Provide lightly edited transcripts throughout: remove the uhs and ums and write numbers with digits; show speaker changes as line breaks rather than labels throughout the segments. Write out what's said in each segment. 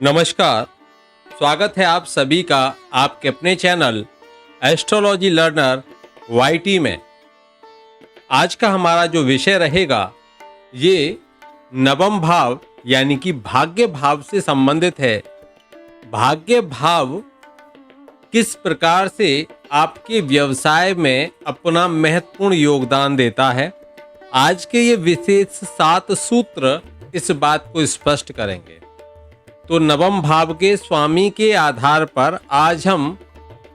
नमस्कार। स्वागत है आप सभी का आपके अपने चैनल एस्ट्रोलॉजी लर्नर वाईटी में। आज का हमारा जो विषय रहेगा ये नवम भाव यानी कि भाग्य भाव से संबंधित है। भाग्य भाव किस प्रकार से आपके व्यवसाय में अपना महत्वपूर्ण योगदान देता है, आज के ये विशेष 7 सूत्र इस बात को स्पष्ट करेंगे। तो नवम भाव के स्वामी के आधार पर आज हम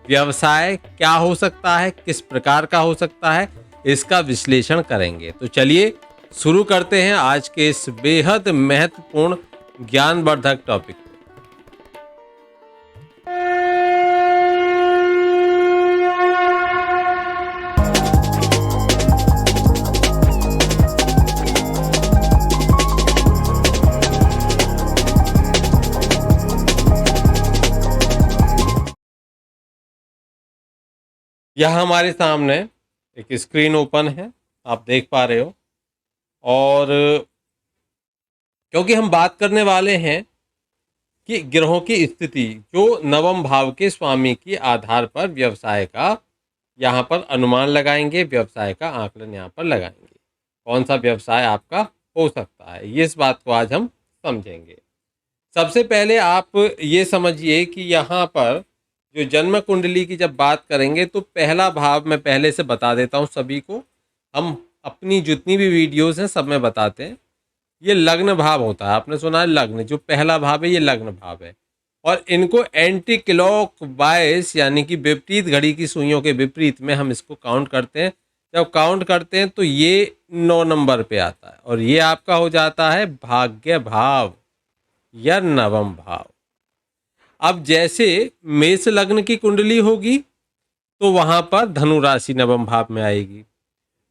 व्यवसाय क्या हो सकता है, किस प्रकार का हो सकता है, इसका विश्लेषण करेंगे। तो चलिए शुरू करते हैं आज के इस बेहद महत्वपूर्ण ज्ञानवर्धक टॉपिक को। यह हमारे सामने एक स्क्रीन ओपन है, आप देख पा रहे हो। और क्योंकि हम बात करने वाले हैं कि ग्रहों की स्थिति जो नवम भाव के स्वामी के आधार पर व्यवसाय का यहाँ पर अनुमान लगाएंगे, व्यवसाय का आकलन यहाँ पर लगाएंगे, कौन सा व्यवसाय आपका हो सकता है, ये इस बात को आज हम समझेंगे। सबसे पहले आप ये समझिए कि यहाँ पर जो जन्म कुंडली की जब बात करेंगे तो पहला भाव मैं पहले से बता देता हूँ सभी को, हम अपनी जितनी भी वीडियोस हैं सब में बताते हैं। ये लग्न भाव होता है, आपने सुना है लग्न, जो पहला भाव है ये लग्न भाव है। और इनको एंटी क्लॉक वाइज यानी कि विपरीत घड़ी की सुइयों के विपरीत में हम इसको काउंट करते हैं। जब काउंट करते हैं तो ये 9 नंबर पे आता है और ये आपका हो जाता है भाग्य भाव या नवम भाव। अब जैसे मेष लग्न की कुंडली होगी तो वहां पर धनु राशि नवम भाव में आएगी।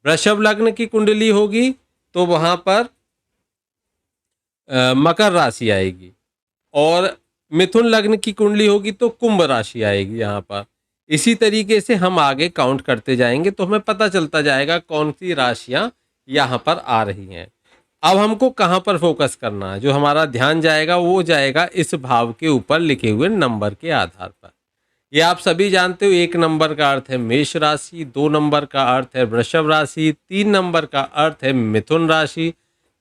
वृषभ लग्न की कुंडली होगी तो वहां पर मकर राशि आएगी। और मिथुन लग्न की कुंडली होगी तो कुंभ राशि आएगी यहाँ पर। इसी तरीके से हम आगे काउंट करते जाएंगे तो हमें पता चलता जाएगा कौन सी राशियाँ यहाँ पर आ रही हैं। अब हमको कहाँ पर फोकस करना है, जो हमारा ध्यान जाएगा वो जाएगा इस भाव के ऊपर लिखे हुए नंबर के आधार पर। ये आप सभी जानते हो, 1 नंबर का अर्थ है मेष राशि, 2 नंबर का अर्थ है वृषभ राशि, 3 नंबर का अर्थ है मिथुन राशि,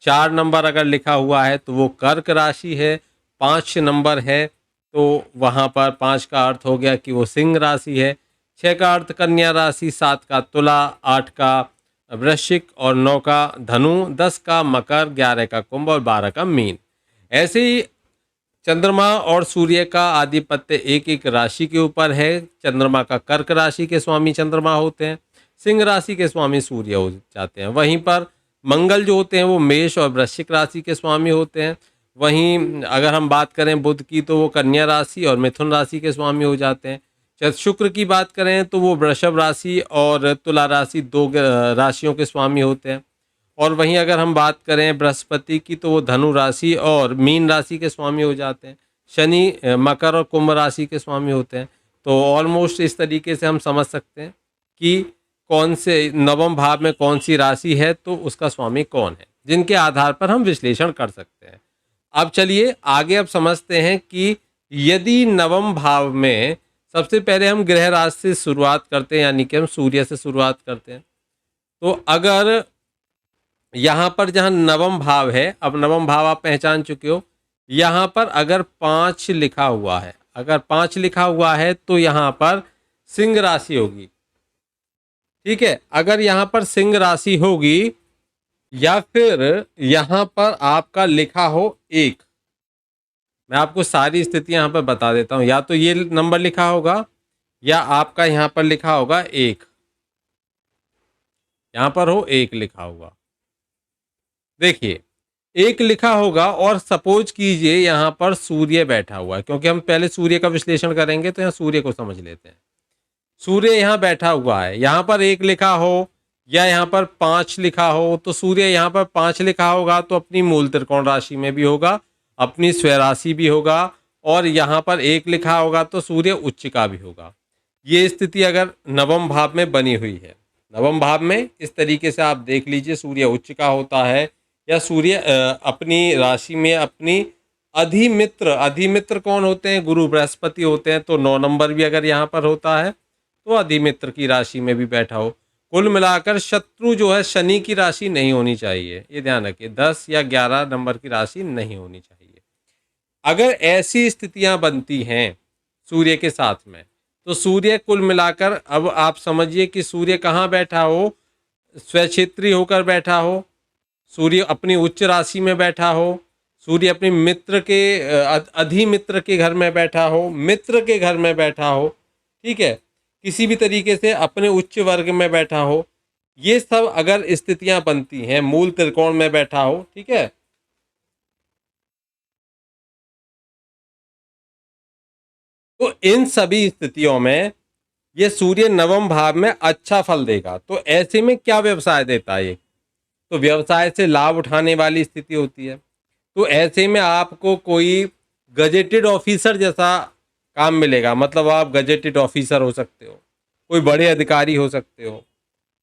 4 नंबर अगर लिखा हुआ है तो वो कर्क राशि है, 5 नंबर है तो वहाँ पर 5 का अर्थ हो गया कि वो सिंह राशि है, 6 का अर्थ कन्या राशि, 7 का तुला, 8 का वृश्चिक और 9 का धनु, 10 का मकर, 11 का कुंभ और 12 का मीन। ऐसे ही चंद्रमा और सूर्य का आधिपत्य एक एक राशि के ऊपर है। चंद्रमा का कर्क राशि के स्वामी चंद्रमा होते हैं, सिंह राशि के स्वामी सूर्य हो जाते हैं। वहीं पर मंगल जो होते हैं वो मेष और वृश्चिक राशि के स्वामी होते हैं। वहीं अगर हम बात करें बुध की तो वो कन्या राशि और मिथुन राशि के स्वामी हो जाते हैं। शुक्र की बात करें तो वो वृषभ राशि और तुला राशि 2 राशियों के स्वामी होते हैं। और वहीं अगर हम बात करें बृहस्पति की तो वो धनु राशि और मीन राशि के स्वामी हो जाते हैं। शनि मकर और कुंभ राशि के स्वामी होते हैं। तो ऑलमोस्ट इस तरीके से हम समझ सकते हैं कि कौन से नवम भाव में कौन सी राशि है तो उसका स्वामी कौन है, जिनके आधार पर हम विश्लेषण कर सकते हैं। अब चलिए आगे अब समझते हैं कि यदि नवम भाव में सबसे पहले हम ग्रह राशि से शुरुआत करते हैं, यानी कि हम सूर्य से शुरुआत करते हैं। तो अगर यहाँ पर जहाँ नवम भाव है, अब नवम भाव आप पहचान चुके हो, यहाँ पर अगर 5 लिखा हुआ है, अगर 5 लिखा हुआ है तो यहाँ पर सिंह राशि होगी। ठीक है, अगर यहाँ पर सिंह राशि होगी या फिर यहाँ पर आपका लिखा हो 1, मैं आपको सारी स्थितियां यहाँ पर बता देता हूँ। या तो ये नंबर लिखा होगा या आपका यहाँ पर लिखा होगा 1, यहाँ पर हो 1 लिखा होगा। देखिए 1 लिखा होगा और सपोज कीजिए यहाँ पर सूर्य बैठा हुआ है, क्योंकि हम पहले सूर्य का विश्लेषण करेंगे तो यहाँ सूर्य को समझ लेते हैं। सूर्य यहाँ बैठा हुआ है, यहाँ पर 1 लिखा हो या यहाँ पर 5 लिखा हो, तो सूर्य यहाँ पर 5 लिखा होगा तो अपनी मूल त्रिकोण राशि में भी होगा, अपनी स्वराशि भी होगा, और यहाँ पर 1 लिखा होगा तो सूर्य उच्च का भी होगा। ये स्थिति अगर नवम भाव में बनी हुई है, नवम भाव में इस तरीके से आप देख लीजिए, सूर्य उच्च का होता है या सूर्य अपनी राशि में अपनी अधिमित्र, अधिमित्र कौन होते हैं? गुरु बृहस्पति होते हैं। तो 9 नंबर भी अगर यहाँ पर होता है तो अधिमित्र की राशि में भी बैठा हो। कुल मिलाकर शत्रु जो है शनि की राशि नहीं होनी चाहिए, ये ध्यान रखिए। 10 या 11 नंबर की राशि नहीं होनी चाहिए। अगर ऐसी स्थितियां बनती हैं सूर्य के साथ में, तो सूर्य कुल मिलाकर, अब आप समझिए कि सूर्य कहाँ बैठा हो, स्वक्षेत्री होकर बैठा हो, सूर्य अपनी उच्च राशि में बैठा हो, सूर्य अपने मित्र के अधिमित्र के घर में बैठा हो, मित्र के घर में बैठा हो, ठीक है, किसी भी तरीके से अपने उच्च वर्ग में बैठा हो, ये सब अगर स्थितियां बनती हैं, मूल त्रिकोण में बैठा हो, ठीक है, तो इन सभी स्थितियों में ये सूर्य नवम भाव में अच्छा फल देगा। तो ऐसे में क्या व्यवसाय देता है ये? तो व्यवसाय से लाभ उठाने वाली स्थिति होती है। तो ऐसे में आपको कोई गजेटेड ऑफिसर जैसा काम मिलेगा, मतलब आप गजेटेड ऑफिसर हो सकते हो, कोई बड़े अधिकारी हो सकते हो,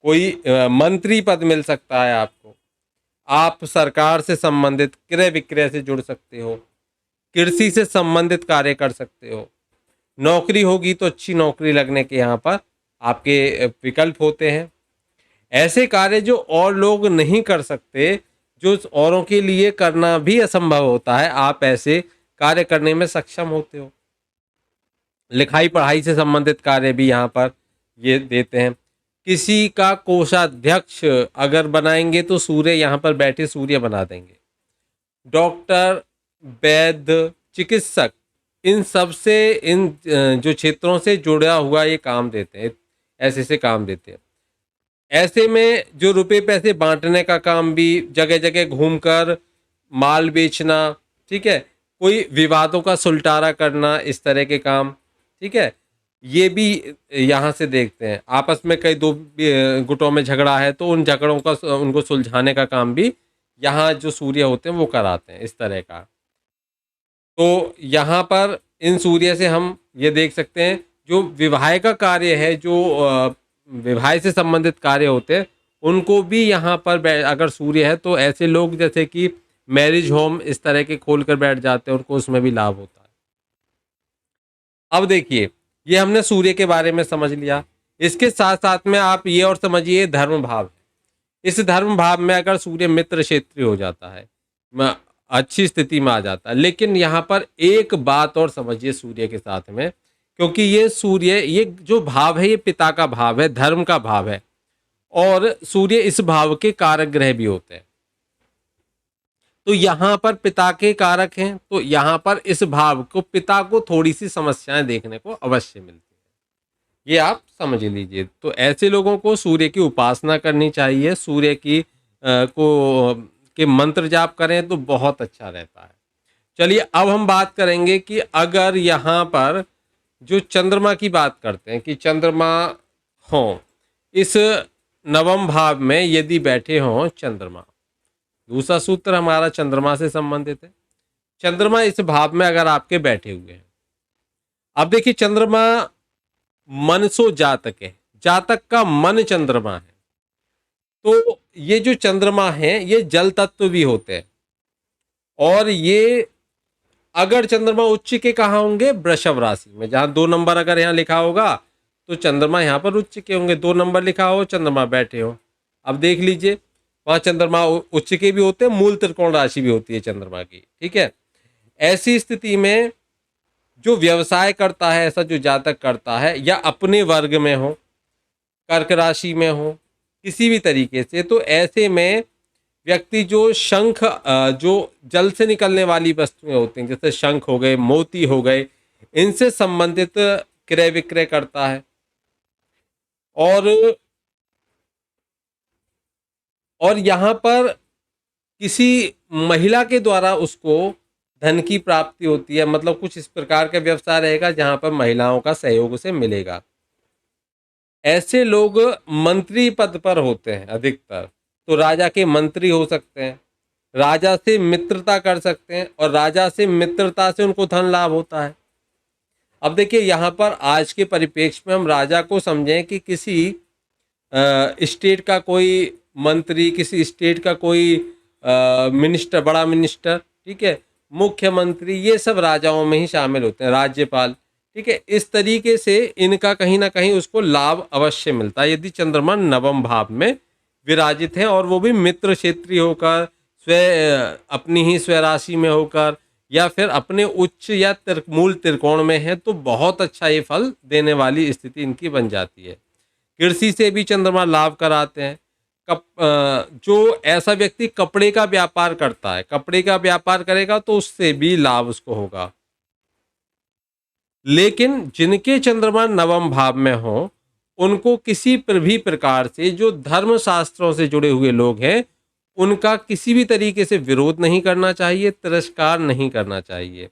कोई मंत्री पद मिल सकता है आपको, आप सरकार से संबंधित क्रय विक्रय से जुड़ सकते हो, कृषि से संबंधित कार्य कर सकते हो। नौकरी होगी तो अच्छी नौकरी लगने के यहाँ पर आपके विकल्प होते हैं। ऐसे कार्य जो और लोग नहीं कर सकते, जो औरों के लिए करना भी असंभव होता है, आप ऐसे कार्य करने में सक्षम होते हो। लिखाई पढ़ाई से संबंधित कार्य भी यहाँ पर ये देते हैं। किसी का कोषाध्यक्ष अगर बनाएंगे तो सूर्य यहाँ पर बैठे सूर्य बना देंगे। डॉक्टर, वैद्य, चिकित्सक, इन सब से, इन जो क्षेत्रों से जुड़ा हुआ ये काम देते हैं, ऐसे से काम देते हैं। ऐसे में जो रुपए पैसे बांटने का काम भी, जगह जगह घूमकर माल बेचना, ठीक है, कोई विवादों का सुलटारा करना, इस तरह के काम, ठीक है, ये भी यहाँ से देखते हैं। आपस में कई दो गुटों में झगड़ा है तो उन झगड़ों का, उनको सुलझाने का काम भी यहाँ जो सूर्य होते हैं वो कराते हैं, इस तरह का। तो यहाँ पर इन सूर्य से हम ये देख सकते हैं, जो विवाह का कार्य है, जो विवाह से संबंधित कार्य होते हैं, उनको भी यहाँ पर अगर सूर्य है तो ऐसे लोग जैसे कि मैरिज होम इस तरह के खोल कर बैठ जाते हैं, उनको उसमें भी लाभ होता है। अब देखिए, ये हमने सूर्य के बारे में समझ लिया। इसके साथ साथ में आप ये और समझिए धर्म भाव। इस धर्म भाव में अगर सूर्य मित्र क्षेत्रीय हो जाता है, अच्छी स्थिति में आ जाता है, लेकिन यहाँ पर एक बात और समझिए सूर्य के साथ में, क्योंकि ये सूर्य, ये जो भाव है ये पिता का भाव है, धर्म का भाव है, और सूर्य इस भाव के कारक ग्रह भी होते हैं। तो यहाँ पर पिता के कारक हैं, तो यहाँ पर इस भाव को, पिता को थोड़ी सी समस्याएं देखने को अवश्य मिलती है, ये आप समझ लीजिए। तो ऐसे लोगों को सूर्य की उपासना करनी चाहिए, सूर्य की को के मंत्र जाप करें तो बहुत अच्छा रहता है। चलिए अब हम बात करेंगे कि अगर यहाँ पर जो चंद्रमा की बात करते हैं, कि चंद्रमा हों इस नवम भाव में, यदि बैठे हों चंद्रमा, दूसरा सूत्र हमारा चंद्रमा से संबंधित है। चंद्रमा इस भाव में अगर आपके बैठे हुए हैं, अब देखिए चंद्रमा मनसो जातक है, जातक का मन चंद्रमा है। तो ये जो चंद्रमा है ये जल तत्व भी होते हैं, और ये अगर चंद्रमा उच्च के कहाँ होंगे, वृषभ राशि में, जहाँ 2 नंबर अगर यहाँ लिखा होगा तो चंद्रमा यहाँ पर उच्च के होंगे। 2 नंबर लिखा हो, चंद्रमा बैठे हो, अब देख लीजिए वहाँ चंद्रमा उच्च के भी होते हैं, मूल त्रिकोण राशि भी होती है चंद्रमा की, ठीक है। ऐसी स्थिति में जो व्यवसाय करता है, ऐसा जो जातक करता है, या अपने वर्ग में हो, कर्क राशि में हो, किसी भी तरीके से, तो ऐसे में व्यक्ति जो शंख, जो जल से निकलने वाली वस्तुएं होती हैं, जैसे शंख हो गए, मोती हो गए, इनसे संबंधित क्रय विक्रय करता है। और यहाँ पर किसी महिला के द्वारा उसको धन की प्राप्ति होती है, मतलब कुछ इस प्रकार का व्यवसाय रहेगा जहां पर महिलाओं का सहयोग उसे मिलेगा। ऐसे लोग मंत्री पद पर होते हैं अधिकतर, तो राजा के मंत्री हो सकते हैं, राजा से मित्रता कर सकते हैं, और राजा से मित्रता से उनको धन लाभ होता है। अब देखिए यहाँ पर आज के परिप्रेक्ष्य में हम राजा को समझें कि किसी स्टेट का कोई मंत्री, किसी स्टेट का कोई मिनिस्टर, बड़ा मिनिस्टर, ठीक है, मुख्यमंत्री, ये सब राजाओं में ही शामिल होते हैं, राज्यपाल। ठीक है, इस तरीके से इनका कहीं ना कहीं उसको लाभ अवश्य मिलता है यदि चंद्रमा नवम भाव में विराजित है, और वो भी मित्र क्षेत्रीय होकर, अपनी ही स्वराशि में होकर, या फिर अपने उच्च या मूल त्रिकोण में है, तो बहुत अच्छा ये फल देने वाली स्थिति इनकी बन जाती है। कृषि से भी चंद्रमा लाभ कराते हैं। जो ऐसा व्यक्ति कपड़े का व्यापार करता है, कपड़े का व्यापार करेगा तो उससे भी लाभ उसको होगा। लेकिन जिनके चंद्रमा नवम भाव में हो, उनको किसी भी प्रकार से, जो धर्म शास्त्रों से जुड़े हुए लोग हैं, उनका किसी भी तरीके से विरोध नहीं करना चाहिए, तिरस्कार नहीं करना चाहिए।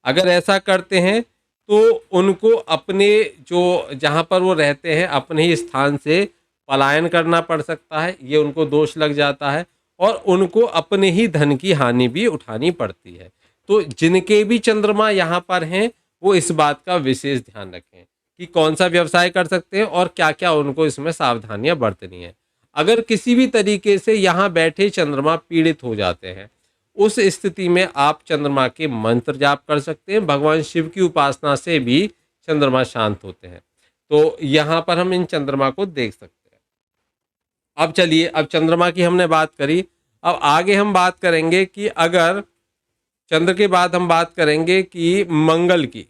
अगर ऐसा करते हैं तो उनको अपने जो जहाँ पर वो रहते हैं अपने ही स्थान से पलायन करना पड़ सकता है, ये उनको दोष लग जाता है, और उनको अपने ही धन की हानि भी उठानी पड़ती है। तो जिनके भी चंद्रमा यहाँ पर हैं, वो इस बात का विशेष ध्यान रखें कि कौन सा व्यवसाय कर सकते हैं और क्या क्या उनको इसमें सावधानियां बरतनी है। अगर किसी भी तरीके से यहाँ बैठे चंद्रमा पीड़ित हो जाते हैं, उस स्थिति में आप चंद्रमा के मंत्र जाप कर सकते हैं। भगवान शिव की उपासना से भी चंद्रमा शांत होते हैं। तो यहाँ पर हम इन चंद्रमा को देख सकते हैं। अब चलिए, अब चंद्रमा की हमने बात करी, अब आगे हम बात करेंगे कि अगर चंद्र के बाद हम बात करेंगे कि मंगल की।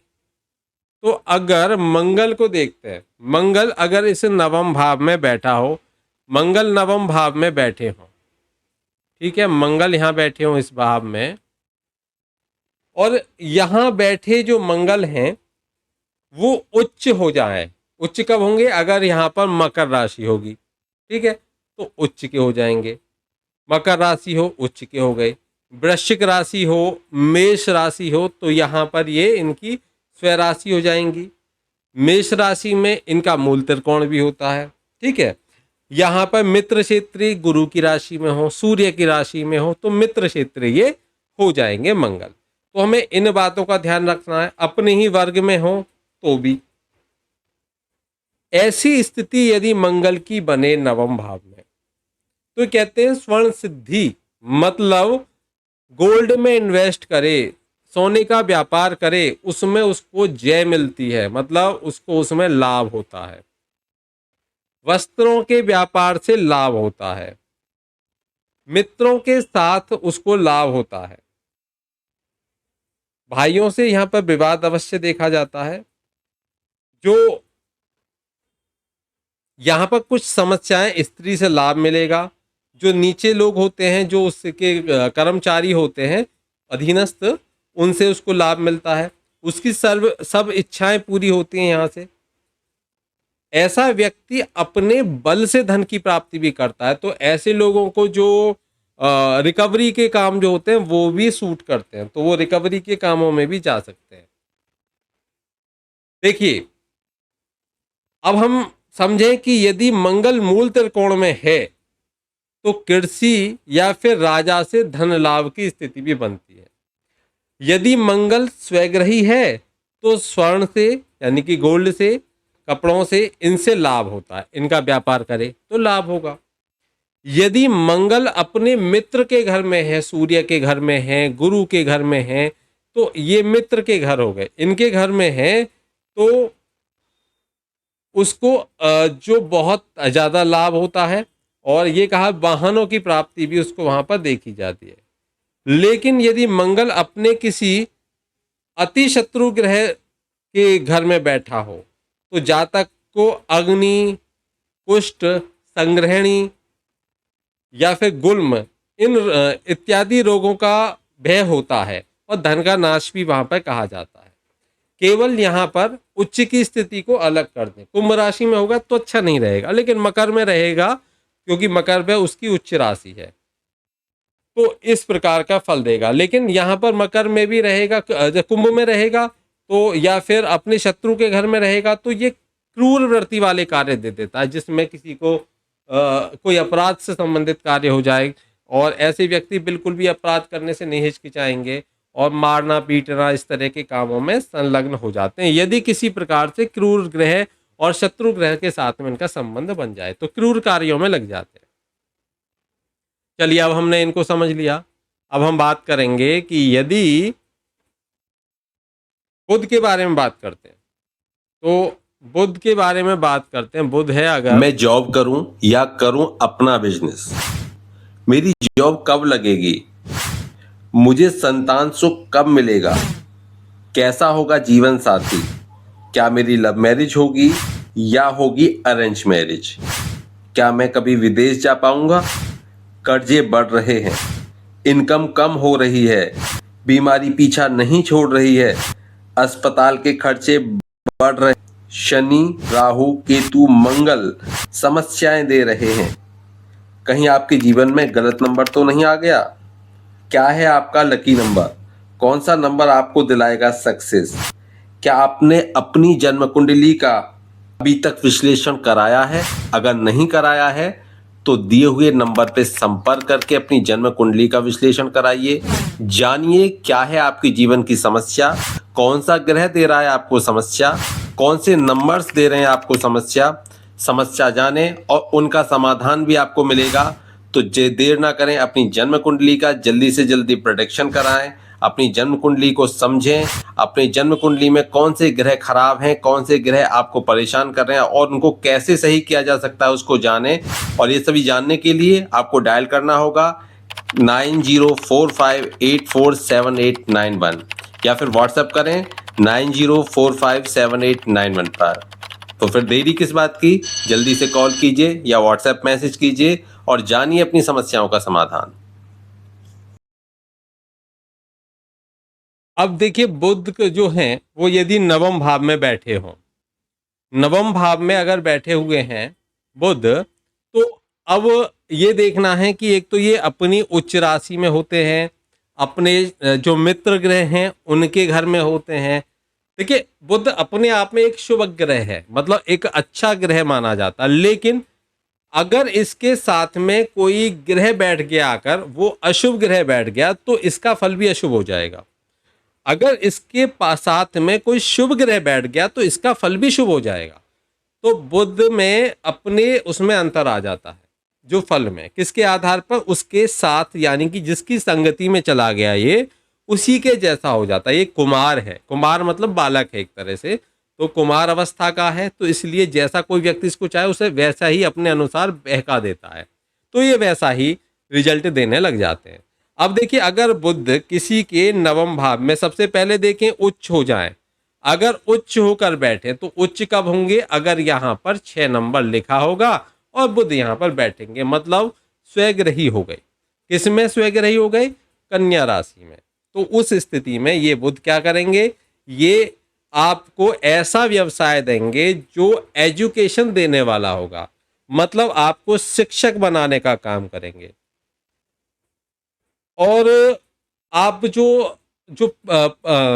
तो अगर मंगल को देखते हैं, मंगल अगर इस नवम भाव में बैठा हो, मंगल नवम भाव में बैठे हो, ठीक है, मंगल यहाँ बैठे हो इस भाव में, और यहाँ बैठे जो मंगल हैं वो उच्च हो जाए। उच्च कब होंगे? अगर यहाँ पर मकर राशि होगी, ठीक है, तो उच्च के हो जाएंगे। मकर राशि हो, उच्च के हो गए। वृश्चिक राशि हो, मेष राशि हो, तो यहाँ पर ये इनकी स्वराशि हो जाएंगी। मेष राशि में इनका मूल त्रिकोण भी होता है, ठीक है। यहाँ पर मित्र क्षेत्रीय गुरु की राशि में हो, सूर्य की राशि में हो, तो मित्र क्षेत्रीय ये हो जाएंगे मंगल। तो हमें इन बातों का ध्यान रखना है। अपने ही वर्ग में हो तो भी ऐसी स्थिति यदि मंगल की बने नवम भाव में, तो कहते हैं स्वर्ण सिद्धि, मतलब गोल्ड में इन्वेस्ट करे, सोने का व्यापार करे, उसमें उसको जय मिलती है, मतलब उसको उसमें लाभ होता है। वस्त्रों के व्यापार से लाभ होता है, मित्रों के साथ उसको लाभ होता है। भाइयों से यहाँ पर विवाद अवश्य देखा जाता है। जो यहाँ पर कुछ समस्याएं, स्त्री से लाभ मिलेगा। जो नीचे लोग होते हैं, जो उसके कर्मचारी होते हैं, अधीनस्थ, उनसे उसको लाभ मिलता है। उसकी सब इच्छाएं पूरी होती हैं यहाँ से। ऐसा व्यक्ति अपने बल से धन की प्राप्ति भी करता है। तो ऐसे लोगों को जो रिकवरी के काम जो होते हैं वो भी सूट करते हैं, तो वो रिकवरी के कामों में भी जा सकते हैं। देखिए, अब हम समझें कि यदि मंगल मूल त्रिकोण में है तो कृषि या फिर राजा से धन लाभ की स्थिति भी बनती है। यदि मंगल स्वग्रही है तो स्वर्ण से, यानी कि गोल्ड से, कपड़ों से, इनसे लाभ होता है। इनका व्यापार करे तो लाभ होगा। यदि मंगल अपने मित्र के घर में है, सूर्य के घर में है, गुरु के घर में है, तो ये मित्र के घर हो गए, इनके घर में है, तो उसको जो बहुत ज़्यादा लाभ होता है। और ये कहा वाहनों की प्राप्ति भी उसको वहां पर देखी जाती है। लेकिन यदि मंगल अपने किसी अति शत्रु ग्रह के घर में बैठा हो तो जातक को अग्नि, कुष्ठ, संग्रहणी या फिर गुल्म, इन इत्यादि रोगों का भय होता है और धन का नाश भी वहां पर कहा जाता है। केवल यहाँ पर उच्च की स्थिति को अलग कर दें। कुंभ राशि में होगा तो अच्छा नहीं रहेगा, लेकिन मकर में रहेगा क्योंकि मकर में उसकी उच्च राशि है, तो इस प्रकार का फल देगा। लेकिन यहाँ पर मकर में भी रहेगा, कुंभ में रहेगा तो, या फिर अपने शत्रु के घर में रहेगा तो ये क्रूर वृत्ति वाले कार्य दे देता है, जिसमें किसी को कोई अपराध से संबंधित कार्य हो जाए। और ऐसे व्यक्ति बिल्कुल भी अपराध करने से नहीं हिचकिचाएंगे और मारना पीटना इस तरह के कामों में संलग्न हो जाते हैं, यदि किसी प्रकार से क्रूर ग्रह और शत्रु ग्रह के साथ में इनका संबंध बन जाए तो क्रूर कार्यों में लग जाते हैं। चलिए, अब हमने इनको समझ लिया। अब हम बात करेंगे कि यदि बुध के बारे में बात करते हैं, तो बुध के बारे में बात करते हैं। बुध है अगर
मैं जॉब करूं या करूं अपना बिजनेस, मेरी जॉब कब लगेगी, मुझे संतान सुख कब मिलेगा, कैसा होगा जीवन साथी, क्या मेरी लव मैरिज होगी या होगी अरेंज मैरिज, क्या मैं कभी विदेश जा पाऊंगा, कर्जे बढ़ रहे हैं, इनकम कम हो रही है, बीमारी पीछा नहीं छोड़ रही है, अस्पताल के खर्चे बढ़ रहे, शनि राहु केतु मंगल समस्याएं दे रहे हैं, कहीं आपके जीवन में गलत नंबर तो नहीं आ गया, क्या है आपका लकी नंबर, कौन सा नंबर आपको दिलाएगा सक्सेस, क्या आपने अपनी जन्म कुंडली का अभी तक विश्लेषण कराया है, अगर नहीं कराया है तो दिए हुए नंबर पे संपर्क करके अपनी जन्म कुंडली का विश्लेषण कराइए। जानिए क्या है आपकी जीवन की समस्या, कौन सा ग्रह दे रहा है आपको समस्या, कौन से नंबर्स दे रहे हैं आपको समस्या। समस्या जाने और उनका समाधान भी आपको मिलेगा। तो देर ना करें, अपनी जन्म कुंडली का जल्दी से जल्दी प्रोटेक्शन कराएं, अपनी जन्म कुंडली को समझें, अपनी जन्म कुंडली में कौन से ग्रह खराब हैं, कौन से ग्रह आपको परेशान कर रहे हैं और उनको कैसे सही किया जा सकता है उसको जानें। और ये सभी जानने के लिए आपको डायल करना होगा 9045847891 या फिर व्हाट्सएप करें 90457891 पर। तो फिर देरी किस बात की, जल्दी से कॉल कीजिए या व्हाट्सएप मैसेज कीजिए और जानिए अपनी समस्याओं का समाधान।
अब देखिए, बुध जो हैं वो यदि नवम भाव में बैठे हों, नवम भाव में अगर बैठे हुए हैं बुध, तो अब ये देखना है कि एक तो ये अपनी उच्च राशि में होते हैं, अपने जो मित्र ग्रह हैं उनके घर में होते हैं। देखिए, बुध अपने आप में एक शुभ ग्रह है, मतलब एक अच्छा ग्रह माना जाता है, लेकिन अगर इसके साथ में कोई ग्रह बैठ गया, आकर वो अशुभ ग्रह बैठ गया, तो इसका फल भी अशुभ हो जाएगा। अगर इसके साथ में कोई शुभ ग्रह बैठ गया तो इसका फल भी शुभ हो जाएगा। तो बुध में अपने उसमें अंतर आ जाता है, जो फल में किसके आधार पर, उसके साथ यानी कि जिसकी संगति में चला गया ये उसी के जैसा हो जाता है। ये कुमार है, कुमार मतलब बालक है एक तरह से, तो कुमार अवस्था का है, तो इसलिए जैसा कोई व्यक्ति इसको चाहे उसे वैसा ही अपने अनुसार बहका देता है, तो ये वैसा ही रिजल्ट देने लग जाते हैं। अब देखिए, अगर बुध किसी के नवम भाव में सबसे पहले देखें उच्च हो जाए, अगर उच्च होकर बैठे तो उच्च कब होंगे, अगर यहाँ पर 6 नंबर लिखा होगा और बुध यहाँ पर बैठेंगे, मतलब स्वग्रही हो गए। किसमें स्वग्रही हो गए, कन्या राशि में। तो उस स्थिति में ये बुध क्या करेंगे, ये आपको ऐसा व्यवसाय देंगे जो एजुकेशन देने वाला होगा, मतलब आपको शिक्षक बनाने का काम करेंगे। और आप जो जो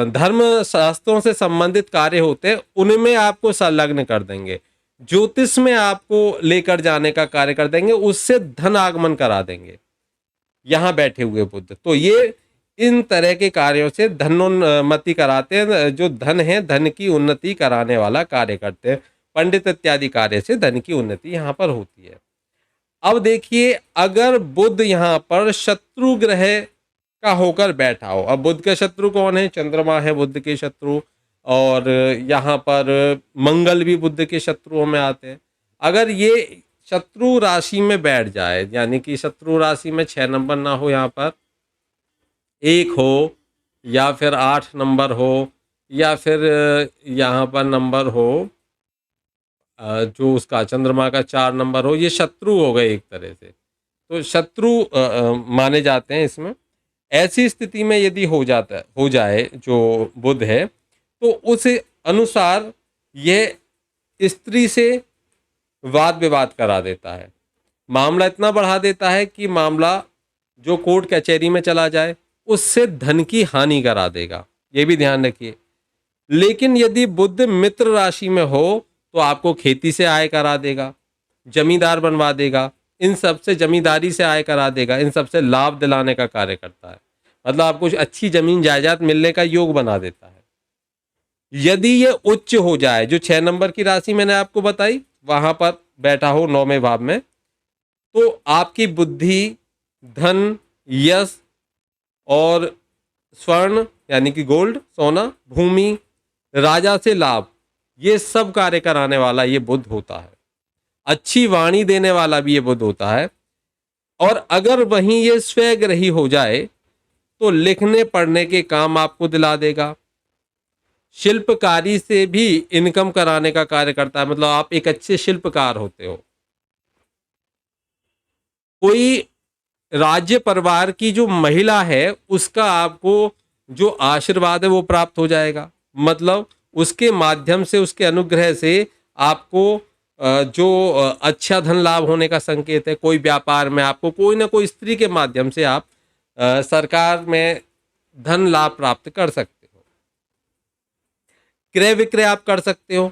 धर्म शास्त्रों से संबंधित कार्य होते हैं उनमें आपको संलग्न कर देंगे, ज्योतिष में आपको लेकर जाने का कार्य कर देंगे, उससे धन आगमन करा देंगे यहाँ बैठे हुए बुध। तो ये इन तरह के कार्यों से धनोन्नति कराते हैं, जो धन है धन की उन्नति कराने वाला कार्य करते हैं। पंडित इत्यादि कार्य से धन की उन्नति यहाँ पर होती है। अब देखिए, अगर बुध यहाँ पर शत्रु ग्रह का होकर बैठा हो, अब बुध के शत्रु कौन है, चंद्रमा है बुध के शत्रु, और यहाँ पर मंगल भी बुध के शत्रुओं में आते हैं। अगर ये शत्रु राशि में बैठ जाए, यानी कि शत्रु राशि में 6 नंबर ना हो, यहाँ पर 1 हो या फिर 8 नंबर हो या फिर यहाँ पर नंबर हो जो उसका चंद्रमा का 4 नंबर हो, ये शत्रु हो गए एक तरह से, तो शत्रु माने जाते हैं इसमें। ऐसी स्थिति में यदि हो जाए जो बुध है, तो उस अनुसार यह स्त्री से वाद विवाद करा देता है, मामला इतना बढ़ा देता है कि मामला जो कोर्ट कचहरी में चला जाए, उससे धन की हानि करा देगा, ये भी ध्यान रखिए। लेकिन यदि बुध मित्र राशि में हो तो आपको खेती से आय करा देगा, जमींदार बनवा देगा, इन सब से जमींदारी से आय करा देगा, इन सब से लाभ दिलाने का कार्य करता है, मतलब आपको अच्छी जमीन जायदाद मिलने का योग बना देता है। यदि ये उच्च हो जाए, जो 6 नंबर की राशि मैंने आपको बताई वहां पर बैठा हो 9वें भाव में, तो आपकी बुद्धि, धन, यश और स्वर्ण यानी कि गोल्ड, सोना, भूमि, राजा से लाभ, ये सब कार्य कराने वाला ये बुध होता है। अच्छी वाणी देने वाला भी ये बुध होता है। और अगर वहीं ये स्वग्रही हो जाए तो लिखने पढ़ने के काम आपको दिला देगा। शिल्पकारी से भी इनकम कराने का कार्य करता है, मतलब आप एक अच्छे शिल्पकार होते हो। कोई राज्य परिवार की जो महिला है उसका आपको जो आशीर्वाद है वो प्राप्त हो जाएगा, मतलब उसके माध्यम से, उसके अनुग्रह से आपको जो अच्छा धन लाभ होने का संकेत है। कोई व्यापार में आपको कोई ना कोई स्त्री के माध्यम से आप सरकार में धन लाभ प्राप्त कर सकते हो। क्रय विक्रय आप कर सकते हो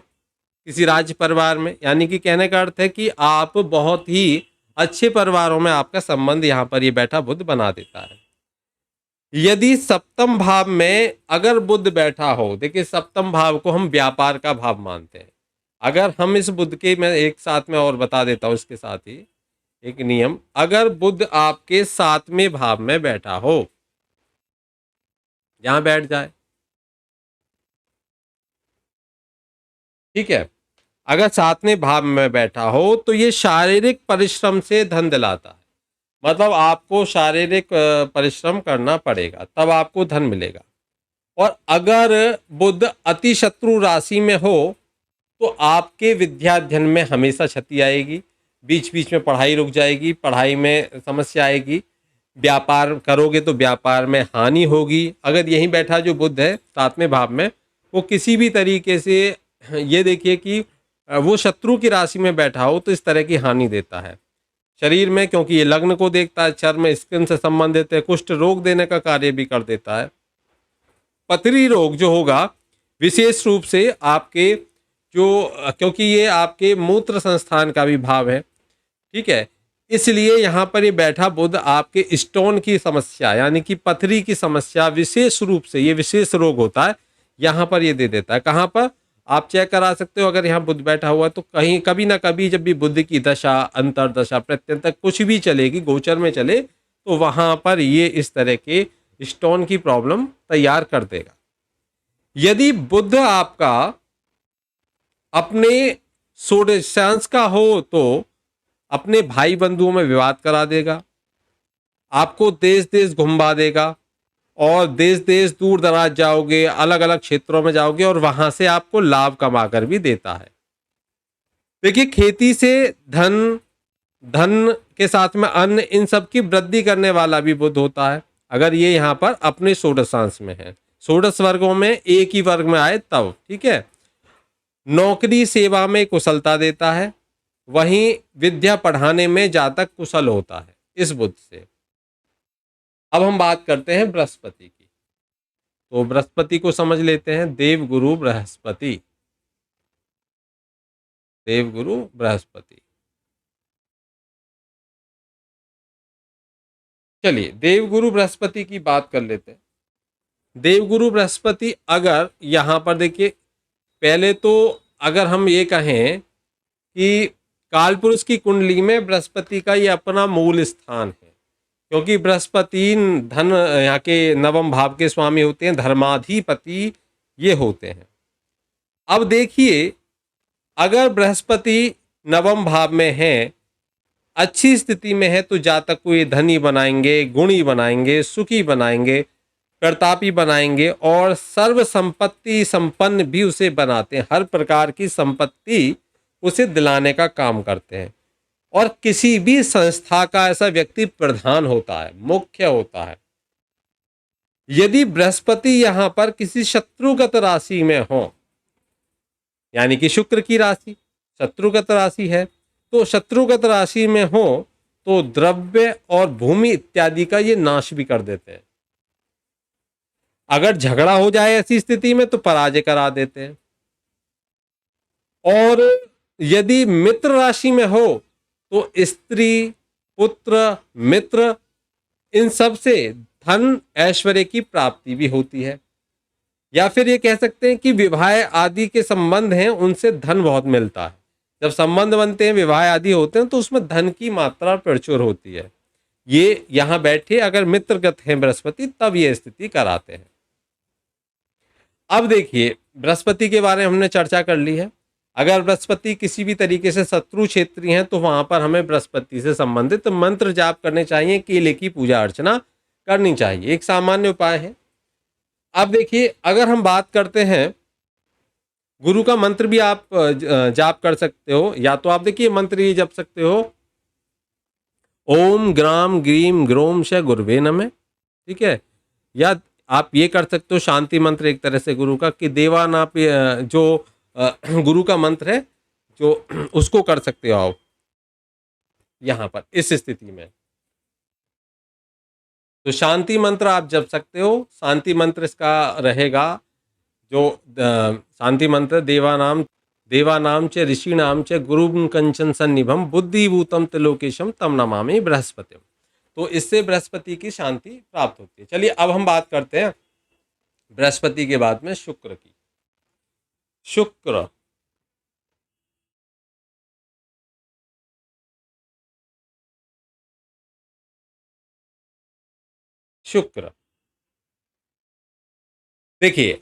किसी राज्य परिवार में, यानी कि कहने का अर्थ है कि आप बहुत ही अच्छे परिवारों में आपका संबंध यहाँ पर ये बैठा बुध बना देता है। यदि सप्तम भाव में अगर बुध बैठा हो, देखिए सप्तम भाव को हम व्यापार का भाव मानते हैं। अगर हम इस बुध के, मैं एक साथ में और बता देता हूं इसके साथ ही एक नियम, अगर बुध आपके 7वें भाव में बैठा हो, यहां बैठ जाए, ठीक है, अगर 7वें भाव में बैठा हो तो ये शारीरिक परिश्रम से धन दिलाता है। मतलब आपको शारीरिक परिश्रम करना पड़ेगा तब आपको धन मिलेगा। और अगर बुध अति शत्रु राशि में हो तो आपके विद्याध्ययन में हमेशा क्षति आएगी, बीच बीच में पढ़ाई रुक जाएगी, पढ़ाई में समस्या आएगी, व्यापार करोगे तो व्यापार में हानि होगी। अगर यहीं बैठा जो बुध है 7वें भाव में, वो किसी भी तरीके से, ये देखिए कि वो शत्रु की राशि में बैठा हो तो इस तरह की हानि देता है शरीर में, क्योंकि ये लग्न को देखता है, चर्म स्किन से संबंधित है, कुष्ठ रोग देने का कार्य भी कर देता है। पथरी रोग जो होगा विशेष रूप से आपके जो, क्योंकि ये आपके मूत्र संस्थान का भी भाव है, ठीक है, इसलिए यहाँ पर ये बैठा बुध आपके स्टोन की समस्या यानी कि पथरी की समस्या विशेष रूप से, ये विशेष रोग होता है, यहाँ पर ये दे देता है। कहाँ पर आप चेक करा सकते हो, अगर यहाँ बुध बैठा हुआ है तो कहीं कभी ना कभी जब भी बुध की दशा, अंतरदशा, प्रत्यंतर कुछ भी चलेगी, गोचर में चले, तो वहां पर ये इस तरह के स्टोन की प्रॉब्लम तैयार कर देगा। यदि बुध आपका अपने षोडशांश का हो तो अपने भाई बंधुओं में विवाद करा देगा, आपको देश देश घुमा देगा और देश देश दूर दराज जाओगे, अलग अलग क्षेत्रों में जाओगे और वहां से आपको लाभ कमाकर भी देता है। देखिए खेती से धन, धन के साथ में अन्न, इन सब की वृद्धि करने वाला भी बुध होता है। अगर ये यहाँ पर अपने षोडशांश में है, षोडश वर्गों में एक ही वर्ग में आए तब, ठीक है। नौकरी सेवा में कुशलता देता है, वहीं विद्या पढ़ाने में जातक कुशल होता है इस बुध से। अब हम बात करते हैं बृहस्पति की, तो बृहस्पति को समझ लेते हैं। देवगुरु बृहस्पति, देवगुरु बृहस्पति, चलिए देवगुरु बृहस्पति की बात कर लेते हैं। देवगुरु बृहस्पति अगर यहाँ पर देखिए, पहले तो अगर हम ये कहें कि कालपुरुष की कुंडली में बृहस्पति का ये अपना मूल स्थान है, क्योंकि बृहस्पति धन, यहाँ के नवम भाव के स्वामी होते हैं, धर्माधिपति ये होते हैं। अब देखिए अगर बृहस्पति नवम भाव में है, अच्छी स्थिति में है, तो जातक को ये धनी बनाएंगे, गुणी बनाएंगे, सुखी बनाएंगे, प्रतापी बनाएंगे और सर्व संपत्ति संपन्न भी उसे बनाते हैं। हर प्रकार की संपत्ति उसे दिलाने का काम करते हैं। और किसी भी संस्था का ऐसा व्यक्ति प्रधान होता है, मुख्य होता है। यदि बृहस्पति यहां पर किसी शत्रुगत राशि में हो, यानी कि शुक्र की राशि शत्रुगत राशि है, तो शत्रुगत राशि में हो तो द्रव्य और भूमि इत्यादि का ये नाश भी कर देते हैं। अगर झगड़ा हो जाए ऐसी स्थिति में तो पराजय करा देते हैं। और यदि मित्र राशि में हो तो स्त्री, पुत्र, मित्र, इन सब से धन ऐश्वर्य की प्राप्ति भी होती है। या फिर ये कह सकते हैं कि विवाह आदि के संबंध हैं, उनसे धन बहुत मिलता है। जब संबंध बनते हैं, विवाह आदि होते हैं, तो उसमें धन की मात्रा प्रचुर होती है। ये यहाँ बैठे अगर मित्रगत हैं बृहस्पति तब ये स्थिति कराते हैं। अब देखिए, बृहस्पति के बारे में हमने चर्चा कर ली है। अगर बृहस्पति किसी भी तरीके से शत्रु क्षेत्री हैं तो वहां पर हमें बृहस्पति से संबंधित मंत्र जाप करने चाहिए, केले की पूजा अर्चना करनी चाहिए, एक सामान्य उपाय है। अब देखिए, अगर हम बात करते हैं, गुरु का मंत्र भी आप जाप कर सकते हो। या तो आप देखिए मंत्र ये जप सकते हो, ओम ग्राम ग्रीम ग्रोम श गुरुवे नमः, ठीक है। या आप ये कर सकते हो शांति मंत्र एक तरह से गुरु का, कि देवानाप जो गुरु का मंत्र है जो उसको कर सकते हो आप यहाँ पर इस स्थिति में। तो शांति मंत्र आप जप सकते हो। शांति मंत्र इसका रहेगा जो शांति मंत्र, देवानाम च ऋषिणाम च गुरुं कंचन सन्निभम बुद्धिभूतम त्रिलोकेशम तम नमामि बृहस्पतिम। तो इससे बृहस्पति की शांति प्राप्त होती है। चलिए अब हम बात करते हैं बृहस्पति के बाद में शुक्र की। शुक्र, शुक्र देखिए,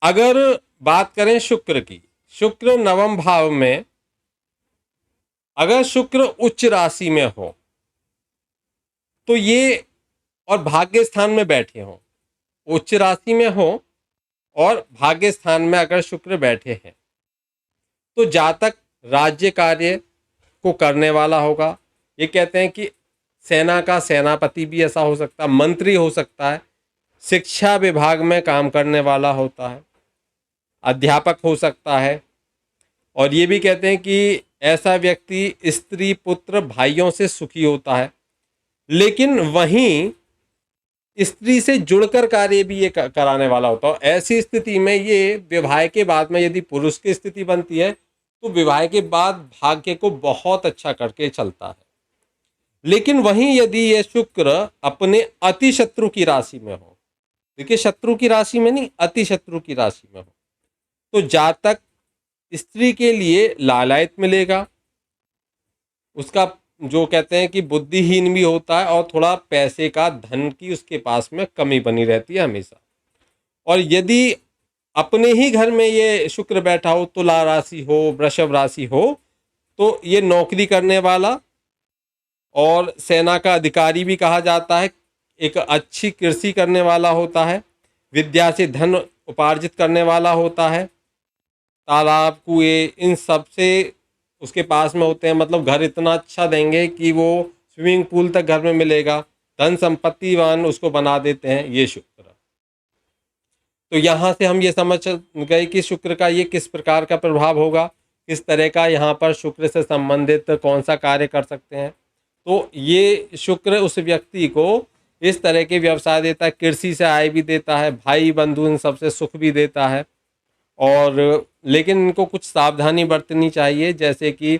अगर बात करें शुक्र की, शुक्र नवम भाव में अगर शुक्र उच्च राशि में हो तो ये, और भाग्य स्थान में बैठे हो, उच्च राशि में हो और भाग्य स्थान में अगर शुक्र बैठे हैं तो जातक राज्य कार्य को करने वाला होगा। ये कहते हैं कि सेना का सेनापति भी ऐसा हो सकता है, मंत्री हो सकता है, शिक्षा विभाग में काम करने वाला होता है, अध्यापक हो सकता है। और ये भी कहते हैं कि ऐसा व्यक्ति स्त्री पुत्र भाइयों से सुखी होता है। लेकिन वहीं स्त्री से जुड़कर कार्य भी ये कराने वाला होता है। ऐसी स्थिति में ये विवाह के बाद में यदि पुरुष की स्थिति बनती है तो विवाह के बाद भाग्य को बहुत अच्छा करके चलता है। लेकिन वहीं यदि ये शुक्र अपने अति शत्रु की राशि में हो, देखिए शत्रु की राशि में नहीं, अति शत्रु की राशि में हो, तो जातक स्त्री के लिए लालायत मिलेगा। उसका जो कहते हैं कि बुद्धिहीन भी होता है और थोड़ा पैसे का, धन की उसके पास में कमी बनी रहती है हमेशा। और यदि अपने ही घर में ये शुक्र बैठा हो, तुला राशि हो, वृषभ राशि हो, तो ये नौकरी करने वाला और सेना का अधिकारी भी कहा जाता है, एक अच्छी कृषि करने वाला होता है, विद्या से धन उपार्जित करने वाला होता है, तालाब कुएं इन सब से उसके पास में होते हैं। मतलब घर इतना अच्छा देंगे कि वो स्विमिंग पूल तक घर में मिलेगा, धन संपत्तिवान उसको बना देते हैं ये शुक्र। तो यहाँ से हम ये समझ गए कि शुक्र का ये किस प्रकार का प्रभाव होगा, किस तरह का यहाँ पर शुक्र से संबंधित कौन सा कार्य कर सकते हैं। तो ये शुक्र उस व्यक्ति को इस तरह के व्यवसाय देता है, कृषि से आय भी देता है, भाई बंधु इन सबसे सुख भी देता है। और लेकिन इनको कुछ सावधानी बरतनी चाहिए, जैसे कि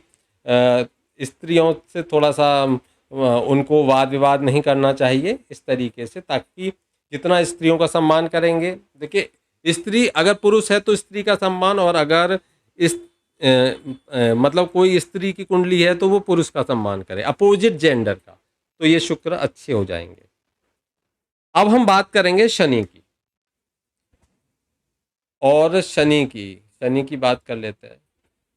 स्त्रियों से थोड़ा सा उनको वाद विवाद नहीं करना चाहिए इस तरीके से, ताकि जितना स्त्रियों का सम्मान करेंगे, देखिए स्त्री अगर पुरुष है तो स्त्री का सम्मान, और अगर इस मतलब कोई स्त्री की कुंडली है तो वो पुरुष का सम्मान करे, अपोजिट जेंडर का, तो ये शुक्र अच्छे हो जाएंगे। अब हम बात करेंगे शनि की, और शनि की बात कर लेते हैं।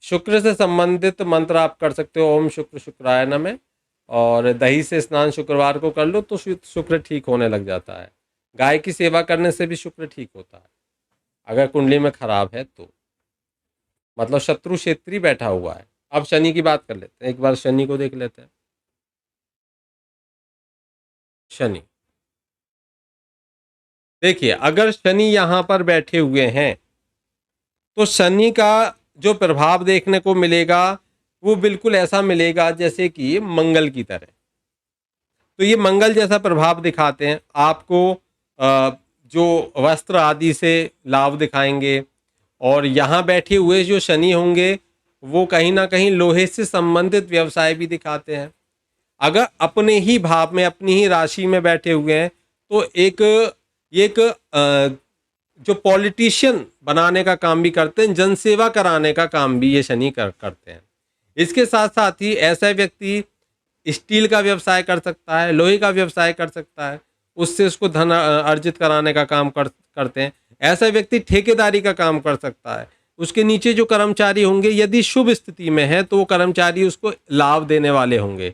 शुक्र से संबंधित मंत्र आप कर सकते हो, ओम शुक्र शुक्राय नमः, और दही से स्नान शुक्रवार को कर लो तो शुक्र ठीक होने लग जाता है। गाय की सेवा करने से भी शुक्र ठीक होता है अगर कुंडली में खराब है तो, मतलब शत्रु क्षेत्री बैठा हुआ है। अब शनि की बात कर लेते हैं, एक बार शनि को देख लेते हैं। शनि, देखिए अगर शनि यहाँ पर बैठे हुए हैं तो शनि का जो प्रभाव देखने को मिलेगा वो बिल्कुल ऐसा मिलेगा जैसे कि मंगल की तरह। तो ये मंगल जैसा प्रभाव दिखाते हैं आपको, जो वस्त्र आदि से लाभ दिखाएंगे। और यहाँ बैठे हुए जो शनि होंगे वो कहीं ना कहीं लोहे से संबंधित व्यवसाय भी दिखाते हैं। अगर अपने ही भाव में, अपनी ही राशि में बैठे हुए हैं तो एक जो पॉलिटिशियन बनाने का काम भी करते हैं, जनसेवा कराने का काम भी ये शनि करते हैं। इसके साथ साथ ही ऐसा व्यक्ति स्टील का व्यवसाय कर सकता है, लोहे का व्यवसाय कर सकता है, उससे उसको धन अर्जित कराने का काम करते हैं। ऐसा व्यक्ति ठेकेदारी का काम कर सकता है। उसके नीचे जो कर्मचारी होंगे यदि शुभ स्थिति में है तो वो कर्मचारी उसको लाभ देने वाले होंगे।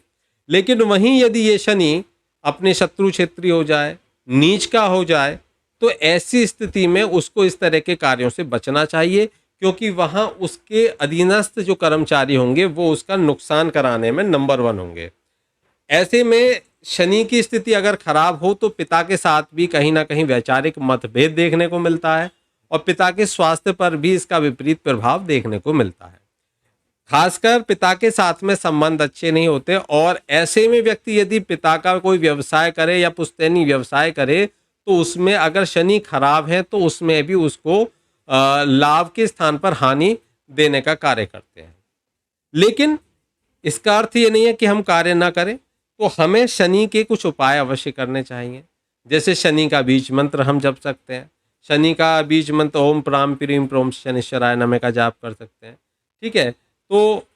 लेकिन वहीं यदि ये शनि अपने शत्रु क्षेत्री हो जाए, नीच का हो जाए, तो ऐसी स्थिति में उसको इस तरह के कार्यों से बचना चाहिए, क्योंकि वहां उसके अधीनस्थ जो कर्मचारी होंगे वो उसका नुकसान कराने में नंबर 1 होंगे। ऐसे में शनि की स्थिति अगर खराब हो तो पिता के साथ भी कहीं ना कहीं वैचारिक मतभेद देखने को मिलता है और पिता के स्वास्थ्य पर भी इसका विपरीत प्रभाव देखने को मिलता है। खासकर पिता के साथ में संबंध अच्छे नहीं होते और ऐसे में व्यक्ति यदि पिता का कोई व्यवसाय करे या पुश्तैनी व्यवसाय करे तो उसमें अगर शनि खराब है तो उसमें भी उसको लाभ के स्थान पर हानि देने का कार्य करते हैं। लेकिन इसका अर्थ ये नहीं है कि हम कार्य ना करें, तो हमें शनि के कुछ उपाय अवश्य करने चाहिए। जैसे शनि का बीज मंत्र हम जप सकते हैं। शनि का बीज मंत्र ओम प्राम प्रीम प्रोम शनिश्चराय नमः का जाप कर सकते हैं। ठीक है, तो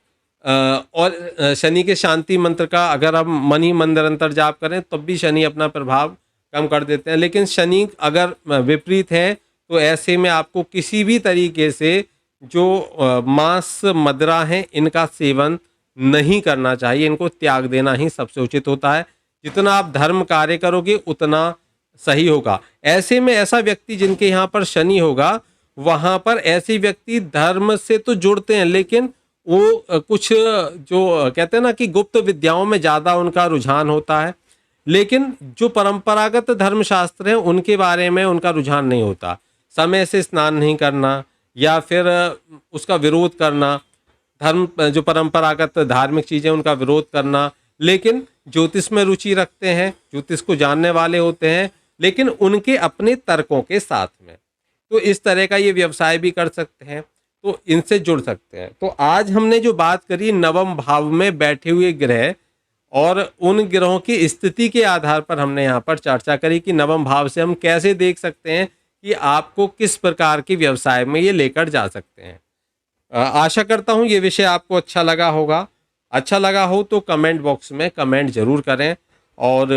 और शनि के शांति मंत्र का अगर हम मन ही मन निरंतर जाप करें तब भी शनि अपना प्रभाव कम कर देते हैं। लेकिन शनि अगर विपरीत है तो ऐसे में आपको किसी भी तरीके से जो मांस मदिरा हैं इनका सेवन नहीं करना चाहिए, इनको त्याग देना ही सबसे उचित होता है। जितना आप धर्म कार्य करोगे उतना सही होगा। ऐसे में ऐसा व्यक्ति जिनके यहाँ पर शनि होगा वहाँ पर ऐसे व्यक्ति धर्म से तो जुड़ते हैं लेकिन वो कुछ जो कहते हैं ना कि गुप्त विद्याओं में ज़्यादा उनका रुझान होता है, लेकिन जो परंपरागत धर्मशास्त्र हैं उनके बारे में उनका रुझान नहीं होता। समय से स्नान नहीं करना या फिर उसका विरोध करना, धर्म जो परंपरागत धार्मिक चीज़ें उनका विरोध करना, लेकिन ज्योतिष में रुचि रखते हैं, ज्योतिष को जानने वाले होते हैं, लेकिन उनके अपने तर्कों के साथ में। तो इस तरह का ये व्यवसाय भी कर सकते हैं, तो इनसे जुड़ सकते हैं। तो आज हमने जो बात करी नवम भाव में बैठे हुए ग्रह और उन ग्रहों की स्थिति के आधार पर हमने यहाँ पर चर्चा करी कि नवम भाव से हम कैसे देख सकते हैं कि आपको किस प्रकार के व्यवसाय में ये लेकर जा सकते हैं। आशा करता हूँ ये विषय आपको अच्छा लगा होगा। अच्छा लगा हो तो कमेंट बॉक्स में कमेंट ज़रूर करें और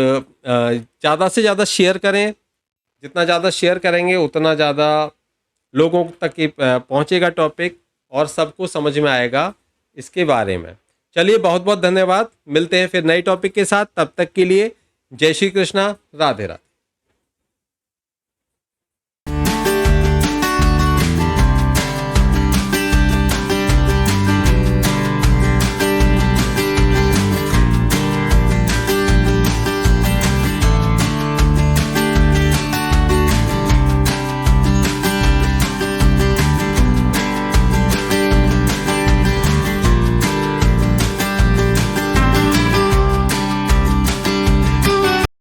ज़्यादा से ज़्यादा शेयर करें। जितना ज़्यादा शेयर करेंगे उतना ज़्यादा लोगों तक ये पहुँचेगा टॉपिक और सबको समझ में आएगा इसके बारे में। चलिए, बहुत बहुत धन्यवाद। मिलते हैं फिर नए टॉपिक के साथ। तब तक के लिए जय श्री कृष्णा, राधे राधे।